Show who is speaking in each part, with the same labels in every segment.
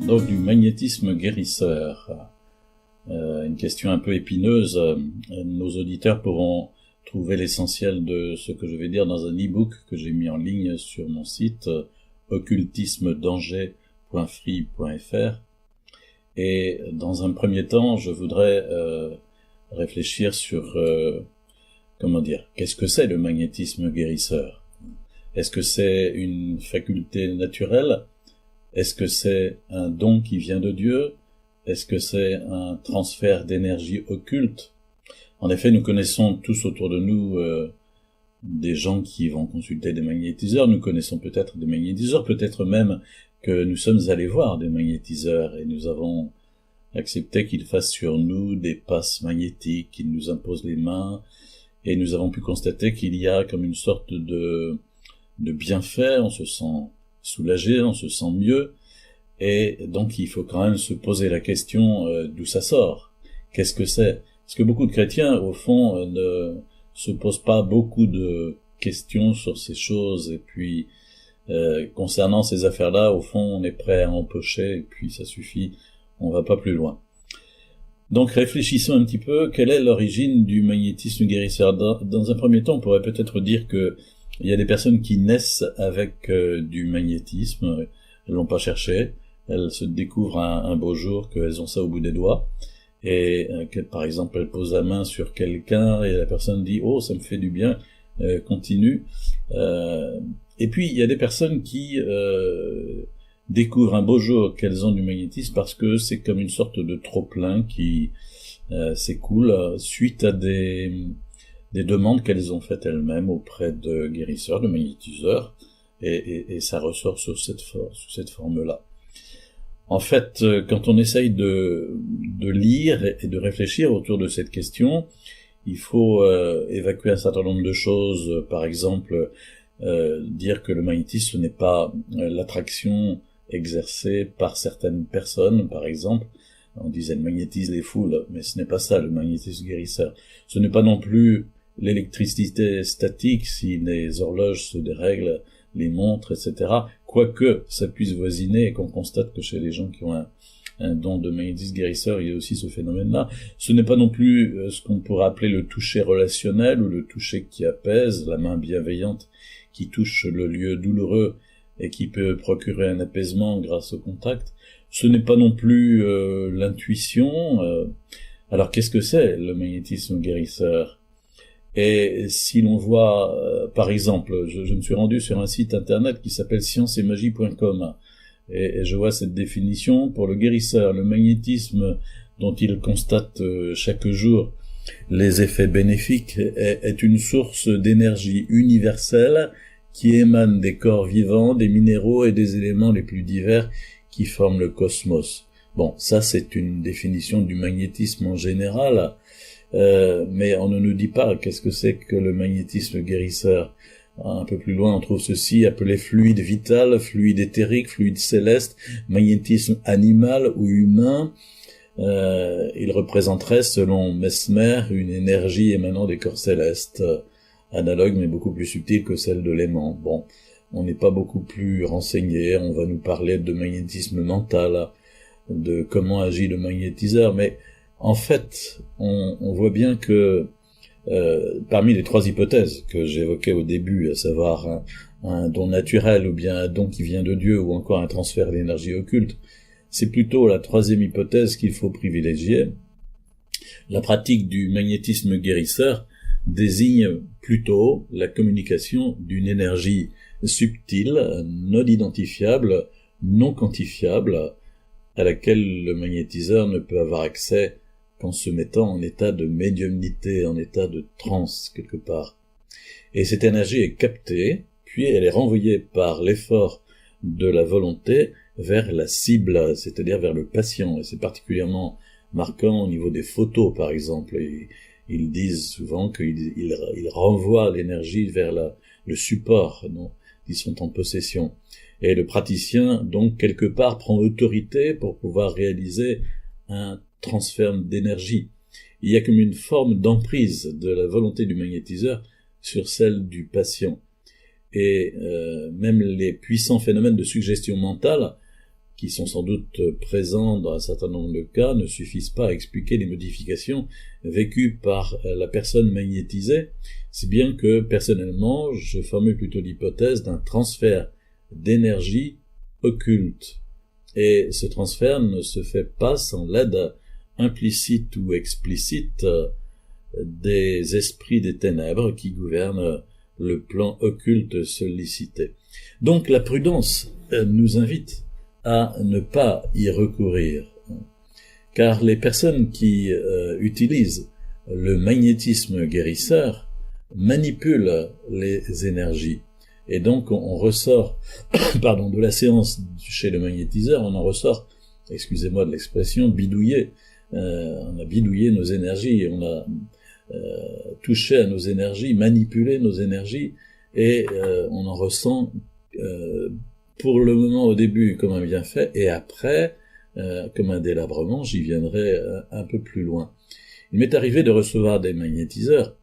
Speaker 1: Donc du magnétisme guérisseur. Une question un peu épineuse. Nos auditeurs pourront trouver l'essentiel de ce que je vais dire dans un e-book que j'ai mis en ligne sur mon site occultismedanger.free.fr. Et dans un premier temps, je voudrais réfléchir sur qu'est-ce que c'est le magnétisme guérisseur? Est-ce que c'est une faculté naturelle? Est-ce que c'est un don qui vient de Dieu? Est-ce que c'est un transfert d'énergie occulte? En effet, nous connaissons tous autour de nous des gens qui vont consulter des magnétiseurs. Nous connaissons peut-être des magnétiseurs, peut-être même que nous sommes allés voir des magnétiseurs et nous avons accepté qu'ils fassent sur nous des passes magnétiques, qu'ils nous imposent les mains, et nous avons pu constater qu'il y a comme une sorte de bienfait, on se sent soulagé, on se sent mieux, et donc il faut quand même se poser la question d'où ça sort. Qu'est-ce que c'est? Parce que beaucoup de chrétiens, au fond, ne se posent pas beaucoup de questions sur ces choses, et puis concernant ces affaires-là, au fond, on est prêt à empocher, et puis ça suffit, on va pas plus loin. Donc réfléchissons un petit peu, quelle est l'origine du magnétisme guérisseur? Dans un premier temps, on pourrait peut-être dire que il y a des personnes qui naissent avec du magnétisme, elles l'ont pas cherché, elles se découvrent un beau jour qu'elles ont ça au bout des doigts, et par exemple elles posent la main sur quelqu'un et la personne dit « Oh, ça me fait du bien, continue ». Et puis il y a des personnes qui découvrent un beau jour qu'elles ont du magnétisme parce que c'est comme une sorte de trop-plein qui s'écoule suite à des demandes qu'elles ont faites elles-mêmes auprès de guérisseurs, de magnétiseurs, et ça ressort sous cette forme-là. En fait, quand on essaye de lire et de réfléchir autour de cette question, il faut évacuer un certain nombre de choses. Par exemple, dire que le magnétisme ce n'est pas l'attraction exercée par certaines personnes, par exemple. On disait elle magnétise les foules, mais ce n'est pas ça le magnétisme guérisseur. Ce n'est pas non plus l'électricité statique si les horloges se dérèglent, les montres, etc. Quoique ça puisse voisiner et qu'on constate que chez les gens qui ont un don de magnétisme guérisseur, il y a aussi ce phénomène-là. Ce n'est pas non plus ce qu'on pourrait appeler le toucher relationnel ou le toucher qui apaise, la main bienveillante qui touche le lieu douloureux et qui peut procurer un apaisement grâce au contact. Ce n'est pas non plus l'intuition. Alors qu'est-ce que c'est le magnétisme guérisseur? Et si l'on voit, par exemple, je me suis rendu sur un site internet qui s'appelle scienceetmagie.com, et je vois cette définition pour le guérisseur, le magnétisme dont il constate chaque jour les effets bénéfiques est une source d'énergie universelle qui émane des corps vivants, des minéraux et des éléments les plus divers qui forment le cosmos. Bon, ça c'est une définition du magnétisme en général, mais on ne nous dit pas qu'est-ce que c'est que le magnétisme guérisseur. Un peu plus loin, on trouve ceci appelé fluide vital, fluide éthérique, fluide céleste, magnétisme animal ou humain. Il représenterait, selon Mesmer, une énergie émanant des corps célestes, analogue mais beaucoup plus subtile que celle de l'aimant. Bon, on n'est pas beaucoup plus renseigné, on va nous parler de magnétisme mental, de comment agit le magnétiseur, mais en fait, on voit bien que parmi les trois hypothèses que j'évoquais au début, à savoir un don naturel ou bien un don qui vient de Dieu ou encore un transfert d'énergie occulte, c'est plutôt la troisième hypothèse qu'il faut privilégier. La pratique du magnétisme guérisseur désigne plutôt la communication d'une énergie subtile, non identifiable, non quantifiable, à laquelle le magnétiseur ne peut avoir accès qu'en se mettant en état de médiumnité, en état de transe quelque part. Et cette énergie est captée, puis elle est renvoyée par l'effort de la volonté vers la cible, c'est-à-dire vers le patient, et c'est particulièrement marquant au niveau des photos par exemple. Et ils disent souvent qu'ils renvoient l'énergie vers le support dont ils sont en possession. Et le praticien, donc, quelque part, prend autorité pour pouvoir réaliser un transfert d'énergie. Il y a comme une forme d'emprise de la volonté du magnétiseur sur celle du patient. Et même les puissants phénomènes de suggestion mentale qui sont sans doute présents dans un certain nombre de cas, ne suffisent pas à expliquer les modifications vécues par la personne magnétisée, si bien que, personnellement, je formule plutôt l'hypothèse d'un transfert d'énergie occulte. Et ce transfert ne se fait pas sans l'aide implicite ou explicite des esprits des ténèbres qui gouvernent le plan occulte sollicité. Donc la prudence nous invite à ne pas y recourir, car les personnes qui utilisent le magnétisme guérisseur manipulent les énergies. Et donc on ressort de la séance chez le magnétiseur, on en ressort, excusez-moi de l'expression, bidouillé. On a bidouillé nos énergies, on a touché à nos énergies, manipulé nos énergies, et on en ressent pour le moment au début comme un bienfait, et après comme un délabrement. J'y viendrai un peu plus loin. Il m'est arrivé de recevoir des magnétiseurs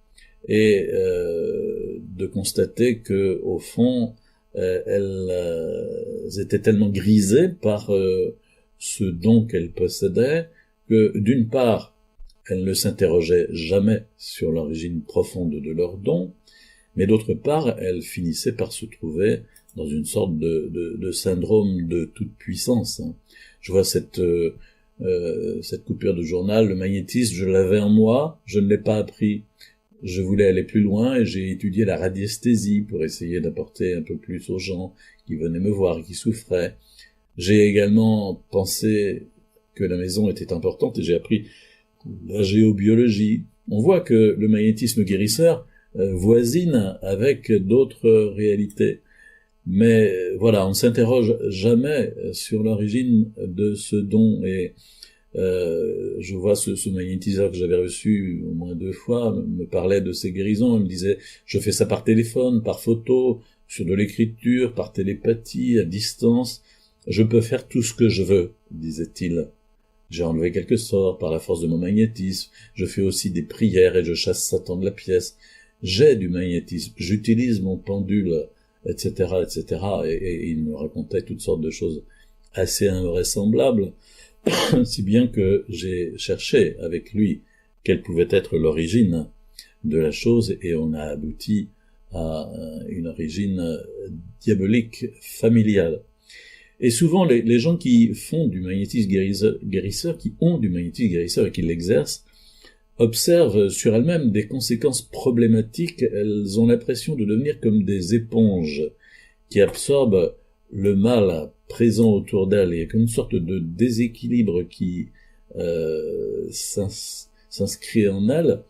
Speaker 1: et de constater que au fond elles étaient tellement grisées par ce don qu'elles possédaient que d'une part elles ne s'interrogeaient jamais sur l'origine profonde de leur don, mais d'autre part elles finissaient par se trouver dans une sorte de syndrome de toute puissance. Je vois cette coupure de journal, le magnétisme, je l'avais en moi, je ne l'ai pas appris. Je voulais aller plus loin et j'ai étudié la radiesthésie pour essayer d'apporter un peu plus aux gens qui venaient me voir et qui souffraient. J'ai également pensé que la maison était importante et j'ai appris la géobiologie. On voit que le magnétisme guérisseur voisine avec d'autres réalités. Mais voilà, on ne s'interroge jamais sur l'origine de ce don. Et je vois ce magnétiseur que j'avais reçu au moins 2 fois me parlait de ses guérisons. Il me disait, je fais ça par téléphone, par photo, sur de l'écriture, par télépathie, à distance. Je peux faire tout ce que je veux, disait-il. J'ai enlevé quelques sorts par la force de mon magnétisme. Je fais aussi des prières et je chasse Satan de la pièce. J'ai du magnétisme. J'utilise mon pendule, etc., etc. Et il me racontait toutes sortes de choses assez invraisemblables, si bien que j'ai cherché avec lui quelle pouvait être l'origine de la chose, et on a abouti à une origine diabolique familiale. Et souvent, les gens qui font du magnétisme guérisseur, qui ont du magnétisme guérisseur et qui l'exercent, observent sur elles-mêmes des conséquences problématiques. Elles ont l'impression de devenir comme des éponges qui absorbent le mal présent autour d'elles. Il y a comme une sorte de déséquilibre qui s'inscrit en elles.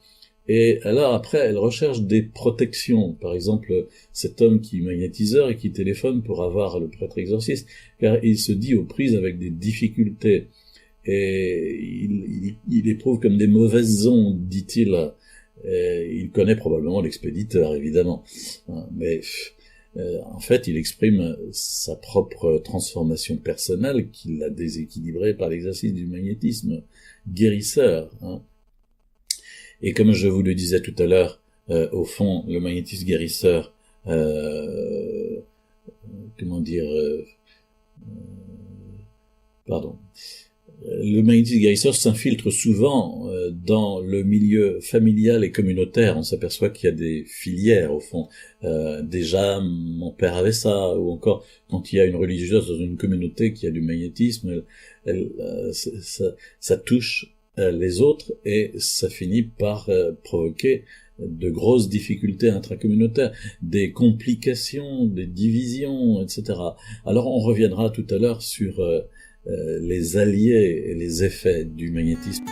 Speaker 1: Et alors après, elles recherchent des protections. Par exemple, cet homme qui est magnétiseur et qui téléphone pour avoir le prêtre exorciste, car il se dit aux prises avec des difficultés. Et il éprouve comme des mauvaises ondes, dit-il. Il connaît probablement l'expéditeur, évidemment. Mais en fait, il exprime sa propre transformation personnelle qu'il a déséquilibrée par l'exercice du magnétisme guérisseur. Et comme je vous le disais tout à l'heure, au fond, le magnétisme guérisseur, le magnétisme guérisseur s'infiltre souvent dans le milieu familial et communautaire. On s'aperçoit qu'il y a des filières, au fond. Déjà, mon père avait ça, ou encore, quand il y a une religieuse dans une communauté qui a du magnétisme, ça touche les autres, et ça finit par provoquer de grosses difficultés intracommunautaires, des complications, des divisions, etc. Alors on reviendra tout à l'heure sur les alliés et les effets du magnétisme.